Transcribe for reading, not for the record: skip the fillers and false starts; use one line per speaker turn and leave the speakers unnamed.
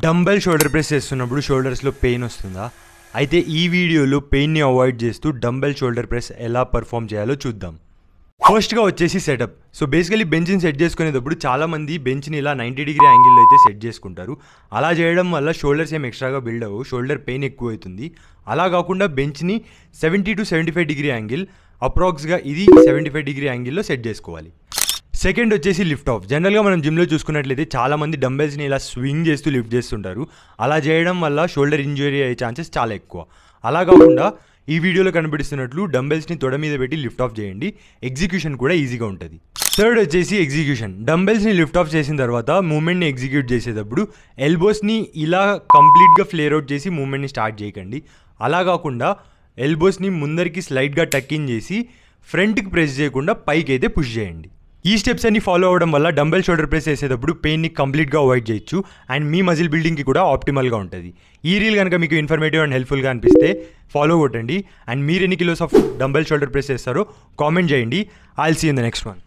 Dumbbell shoulder press చేస్తున్నప్పుడు షోల్డర్స్లో pain వస్తుందా? అయితే ఈ వీడియోలో పెయిన్ని అవాయిడ్ చేస్తూ డంబెల్ షోల్డర్ ప్రెస్ ఎలా పర్ఫామ్ చేయాలో చూద్దాం. ఫస్ట్గా వచ్చేసి సెటప్. సో బేసికలీ బెంచ్ని సెట్ చేసుకునేటప్పుడు చాలామంది బెంచ్ని ఇలా 90 డిగ్రీ యాంగిల్లో అయితే సెట్ చేసుకుంటారు. అలా చేయడం వల్ల షోల్డర్స్ ఏం ఎక్స్ట్రాగా బిల్డ్ అవ్వవు, షోల్డర్ పెయిన్ ఎక్కువ అవుతుంది. అలా కాకుండా బెంచ్ని 70 to 75 డిగ్రీ యాంగిల్, అప్రాక్స్గా ఇది 75 డిగ్రీ యాంగిల్లో సెట్ చేసుకోవాలి. సెకండ్ వచ్చేసి లిఫ్ట్ ఆఫ్. జనరల్గా మనం జిమ్లో చూసుకున్నట్లయితే చాలామంది డంబెల్స్ని ఇలా స్వింగ్ చేస్తూ లిఫ్ట్ చేస్తుంటారు. అలా చేయడం వల్ల షోల్డర్ ఇంజరీ అయ్యే ఛాన్సెస్ చాలా ఎక్కువ. అలా కాకుండా ఈ వీడియోలో కనిపిస్తున్నట్లు డంబెల్స్ని తొడ మీద పెట్టి లిఫ్ట్ ఆఫ్ చేయండి. ఎగ్జిక్యూషన్ కూడా ఈజీగా ఉంటుంది. థర్డ్ వచ్చేసి ఎగ్జిక్యూషన్. డంబెల్స్ని లిఫ్ట్ ఆఫ్ చేసిన తర్వాత మూమెంట్ని ఎగ్జిక్యూట్ చేసేటప్పుడు ఎల్బోస్ని ఇలా కంప్లీట్గా ఫ్లేర్ అవుట్ చేసి మూమెంట్ని స్టార్ట్ చేయకండి. అలా కాకుండా ఎల్బోస్ని ముందరికి స్లైడ్గా టక్ ఇన్ చేసి ఫ్రంట్కి ప్రెస్ చేయకుండా పైకి అయితే పుష్ చేయండి. ఈ స్టెప్స్ అన్ని ఫాలో అవ్వడం వల్ల డంబెల్ షోల్డర్ ప్రెస్ చేసేటప్పుడు పెయిన్ని కంప్లీట్గా అవాయిడ్ చేయొచ్చు అండ్ మీ మజిల్ బిల్డింగ్కి కూడా ఆప్టిమల్గా ఉంటుంది. ఈ రీల్ కనుక మీకు ఇన్ఫర్మేటివ్ అండ్ హెల్ప్ఫుల్గా అనిపిస్తే ఫాలో కొట్టండి. అండ్ మీరు ఎన్ని kilos of dumbbell shoulder press చేస్తారో కామెంట్ చేయండి. I will see in the next one.